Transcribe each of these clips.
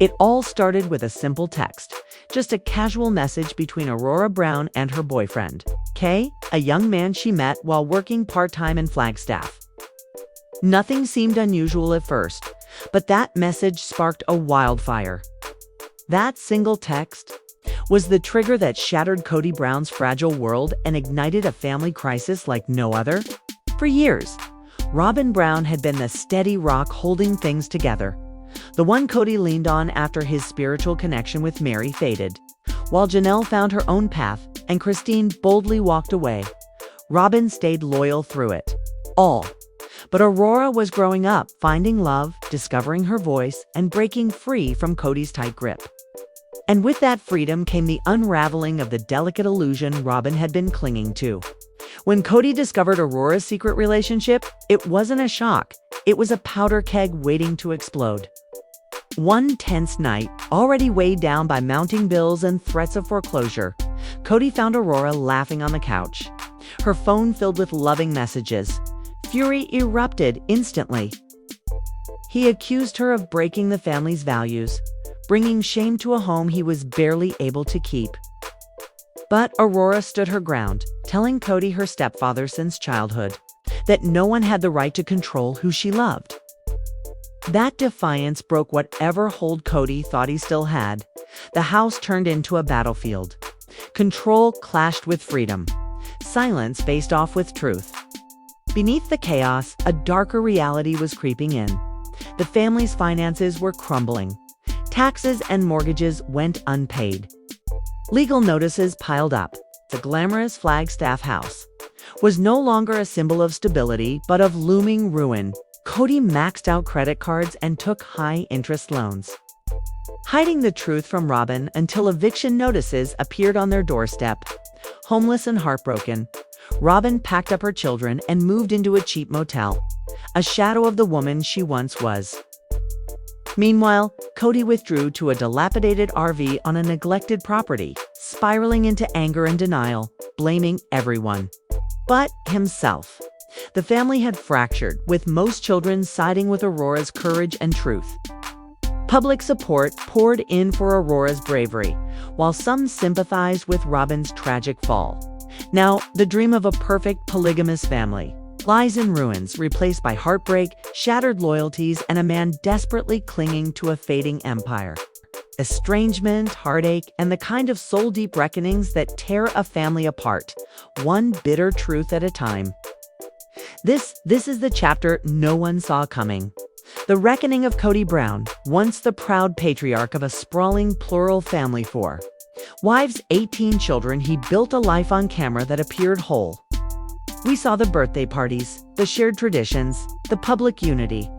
It all started with a simple text, just a casual message between Aurora Brown and her boyfriend, Kay, a young man she met while working part-time in Flagstaff. Nothing seemed unusual at first, but that message sparked a wildfire. That single text was the trigger that shattered Kody Brown's fragile world and ignited a family crisis like no other. For years, Robyn Brown had been the steady rock holding things together, the one Kody leaned on after his spiritual connection with Mary faded. While Janelle found her own path and Christine boldly walked away, Robyn stayed loyal through it all. But Aurora was growing up, finding love, discovering her voice, and breaking free from Kody's tight grip. And with that freedom came the unraveling of the delicate illusion Robyn had been clinging to. When Kody discovered Aurora's secret relationship, it wasn't a shock. It was a powder keg waiting to explode. One tense night, already weighed down by mounting bills and threats of foreclosure, Kody found Aurora laughing on the couch, her phone filled with loving messages. Fury erupted instantly. He accused her of breaking the family's values, bringing shame to a home he was barely able to keep. But Aurora stood her ground, telling Kody, her stepfather since childhood, that no one had the right to control who she loved. That defiance broke whatever hold Kody thought he still had. The house turned into a battlefield. Control clashed with freedom. Silence faced off with truth. Beneath the chaos, a darker reality was creeping in. The family's finances were crumbling. Taxes and mortgages went unpaid. Legal notices piled up. The glamorous Flagstaff house was no longer a symbol of stability, but of looming ruin. Kody maxed out credit cards and took high-interest loans, hiding the truth from Robyn until eviction notices appeared on their doorstep. Homeless and heartbroken, Robyn packed up her children and moved into a cheap motel, a shadow of the woman she once was. Meanwhile, Kody withdrew to a dilapidated RV on a neglected property, spiraling into anger and denial, blaming everyone but himself. The family had fractured, with most children siding with Aurora's courage and truth. Public support poured in for Aurora's bravery, while some sympathized with Robyn's tragic fall. Now, the dream of a perfect polygamous family lies in ruins, replaced by heartbreak, shattered loyalties, and a man desperately clinging to a fading empire. Estrangement, heartache, and the kind of soul-deep reckonings that tear a family apart, one bitter truth at a time. This is the chapter no one saw coming. The reckoning of Kody Brown, once the proud patriarch of a sprawling plural family, 4 wives, 18 children. He built a life on camera that appeared whole. We saw the birthday parties, the shared traditions, the public unity.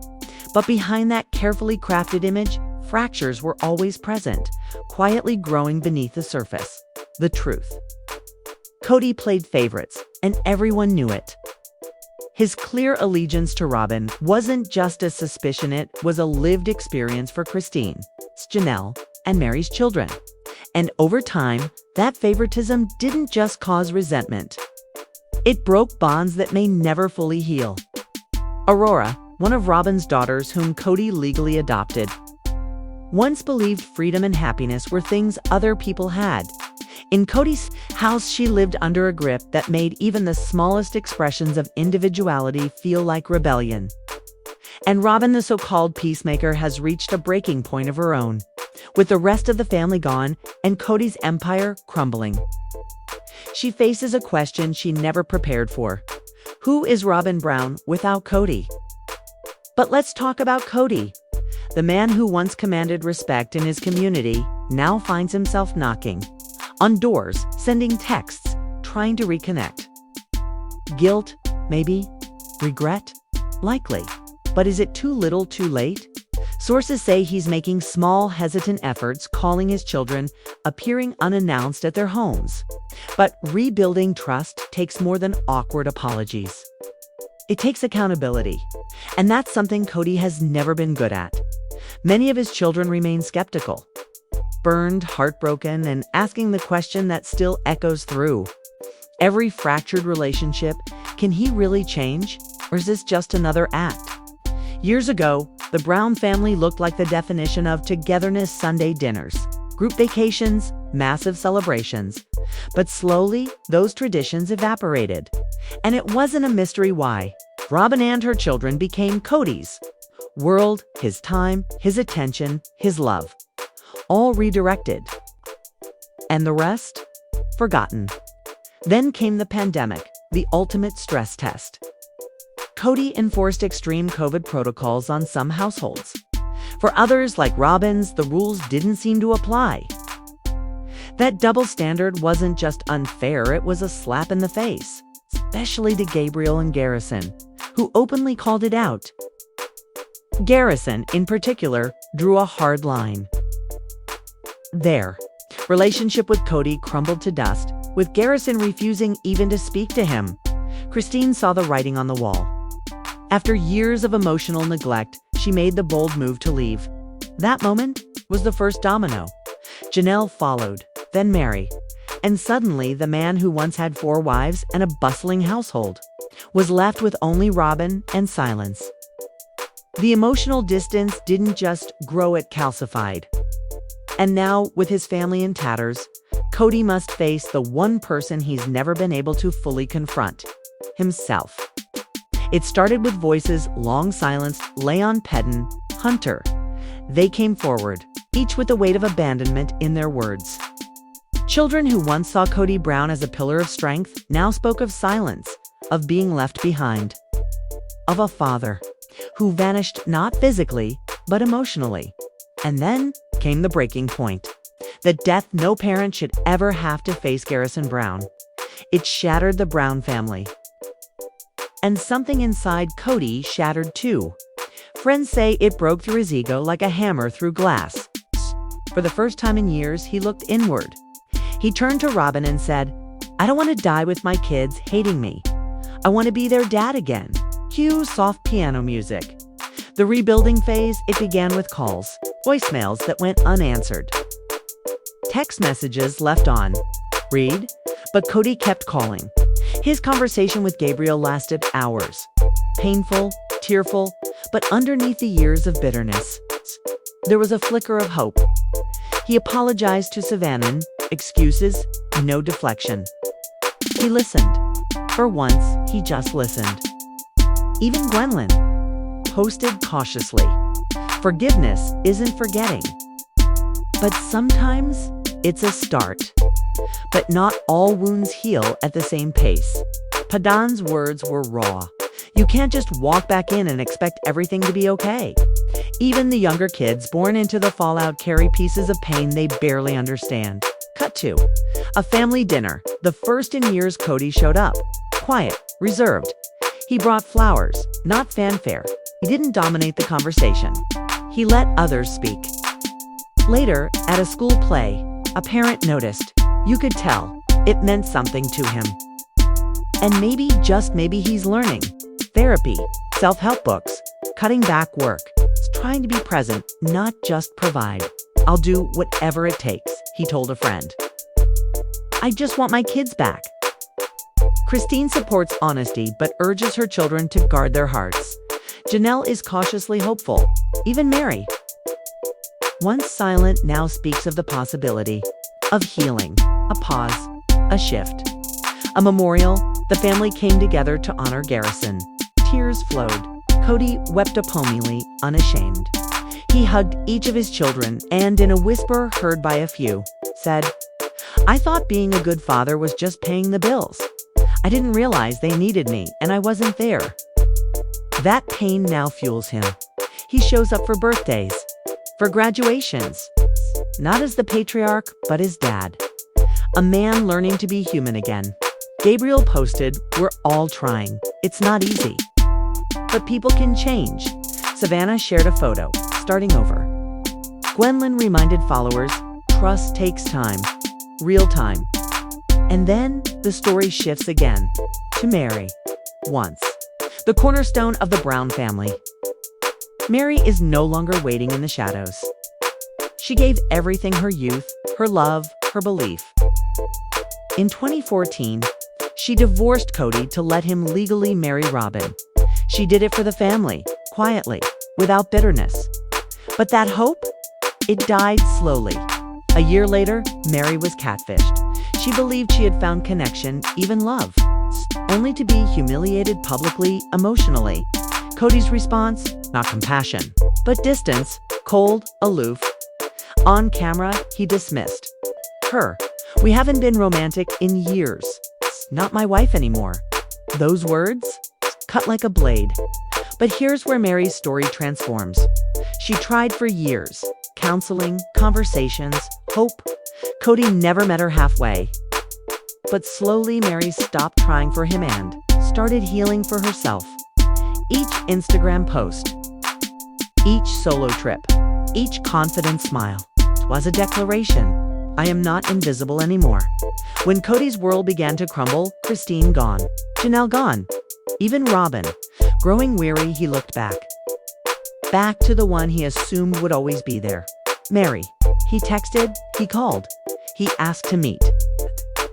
But behind that carefully crafted image, fractures were always present, quietly growing beneath the surface. The truth. Kody played favorites, and everyone knew it. His clear allegiance to Robyn wasn't just a suspicion, it was a lived experience for Christine, Janelle, and Mary's children. And over time, that favoritism didn't just cause resentment. It broke bonds that may never fully heal. Aurora, one of Robyn's daughters whom Kody legally adopted, once believed freedom and happiness were things other people had. In Kody's house, she lived under a grip that made even the smallest expressions of individuality feel like rebellion. And Robyn, the so-called peacemaker, has reached a breaking point of her own, with the rest of the family gone and Kody's empire crumbling. She faces a question she never prepared for. Who is Robyn Brown without Kody? But let's talk about Kody. The man who once commanded respect in his community now finds himself knocking on doors, sending texts, trying to reconnect. Guilt, maybe. Regret, likely. But is it too little, too late? Sources say he's making small, hesitant efforts, calling his children, appearing unannounced at their homes. But rebuilding trust takes more than awkward apologies. It takes accountability. And that's something Kody has never been good at. Many of his children remain skeptical, burned, heartbroken, and asking the question that still echoes through every fractured relationship: can he really change, or is this just another act? Years ago, the Brown family looked like the definition of togetherness: Sunday dinners, group vacations, massive celebrations. But slowly, those traditions evaporated. And it wasn't a mystery why. Robyn and her children became Kody's world, his time, his attention, his love. All redirected. And the rest? Forgotten. Then came the pandemic, the ultimate stress test. Kody enforced extreme COVID protocols on some households. For others, like Robyn's, the rules didn't seem to apply. That double standard wasn't just unfair, it was a slap in the face, especially to Gabriel and Garrison, who openly called it out. Garrison, in particular, drew a hard line. Their relationship with Kody crumbled to dust, with Garrison refusing even to speak to him. Christine saw the writing on the wall. After years of emotional neglect, she made the bold move to leave. That moment was the first domino. Janelle followed, then Mary. And suddenly, the man who once had 4 wives and a bustling household was left with only Robyn and silence. The emotional distance didn't just grow, it calcified. And now, with his family in tatters, Kody must face the one person he's never been able to fully confront: himself. It started with voices long silenced: Leon, Pedden, Hunter. They came forward, each with the weight of abandonment in their words. Children who once saw Kody Brown as a pillar of strength now spoke of silence, of being left behind, of a father who vanished not physically, but emotionally. And then came the breaking point. The death no parent should ever have to face: Garrison Brown. It shattered the Brown family. And something inside Kody shattered too. Friends say it broke through his ego like a hammer through glass. For the first time in years, he looked inward. He turned to Robyn and said, "I don't want to die with my kids hating me. I want to be their dad again." Cue soft piano music. The rebuilding phase, it began with calls, voicemails that went unanswered, text messages left on read, but Kody kept calling. His conversation with Gabriel lasted hours. Painful, tearful, but underneath the years of bitterness, there was a flicker of hope. He apologized to Savannah, excuses, no deflection. He listened. For once, he just listened. Even Gwendolyn posted cautiously. Forgiveness isn't forgetting. But sometimes it's a start. But not all wounds heal at the same pace. Padan's words were raw. You can't just walk back in and expect everything to be okay. Even the younger kids born into the fallout carry pieces of pain they barely understand. Cut to a family dinner. The first in years Kody showed up. Quiet, reserved. He brought flowers, not fanfare. He didn't dominate the conversation. He let others speak. Later, at a school play, a parent noticed. You could tell it meant something to him. And maybe, just maybe, he's learning. Therapy, self-help books, cutting back work, trying to be present, not just provide. "I'll do whatever it takes," he told a friend. "I just want my kids back." Christine supports honesty but urges her children to guard their hearts. Janelle is cautiously hopeful. Even Mary, once silent, now speaks of the possibility of healing, a pause, a shift, a memorial. The family came together to honor Garrison. Tears flowed. Kody wept openly, unashamed. He hugged each of his children and, in a whisper heard by a few, said, "I thought being a good father was just paying the bills. I didn't realize they needed me, and I wasn't there." That pain now fuels him. He shows up for birthdays, for graduations, not as the patriarch, but as dad. A man learning to be human again. Gabriel posted, "We're all trying. It's not easy. But people can change." Savannah shared a photo, starting over. Gwendolyn reminded followers, trust takes time, real time. And then the story shifts again to Mary. Once the cornerstone of the Brown family. Mary is no longer waiting in the shadows. She gave everything: her youth, her love, her belief. In 2014, she divorced Kody to let him legally marry Robyn. She did it for the family, quietly, without bitterness. But that hope? It died slowly. A year later, Mary was catfished. She believed she had found connection, even love, only to be humiliated publicly, emotionally. Kody's response? Not compassion, but distance, cold, aloof. On camera, he dismissed her. "We haven't been romantic in years. Not my wife anymore." Those words? Cut like a blade. But here's where Mary's story transforms. She tried for years. Counseling, conversations, hope. Kody never met her halfway. But slowly Mary stopped trying for him and started healing for herself. Each Instagram post, each solo trip, each confident smile was a declaration. I am not invisible anymore. When Kody's world began to crumble, Christine gone, Janelle gone, even Robyn. Growing weary, he looked back. Back to the one he assumed would always be there. Mary. He texted, he called, he asked to meet.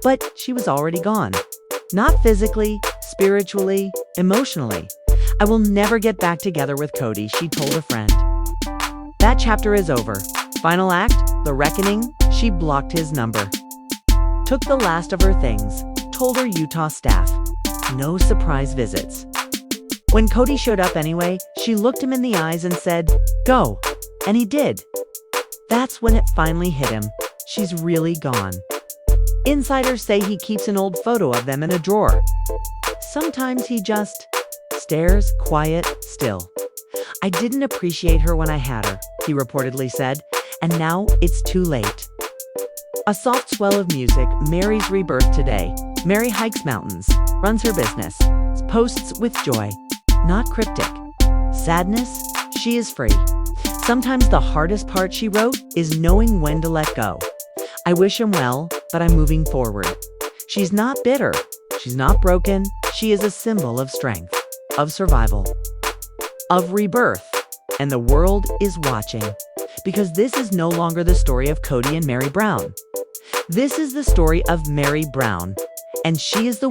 But she was already gone. Not physically, spiritually, emotionally. "I will never get back together with Kody," she told a friend. That chapter is over. Final act, the reckoning. She blocked his number. Took the last of her things, told her Utah staff. No surprise visits. When Kody showed up anyway, she looked him in the eyes and said, "Go." And he did. That's when it finally hit him. She's really gone. Insiders say he keeps an old photo of them in a drawer. Sometimes he just stares, quiet, still. "I didn't appreciate her when I had her," he reportedly said, "and now it's too late." A soft swell of music, Mary's rebirth today. Mary hikes mountains, runs her business, posts with joy, not cryptic. Sadness, she is free. Sometimes the hardest part, she wrote, is knowing when to let go. "I wish him well, but I'm moving forward." She's not bitter. She's not broken. She is a symbol of strength, of survival, of rebirth. And the world is watching. Because this is no longer the story of Kody and Mary Brown. This is the story of Mary Brown. And she is the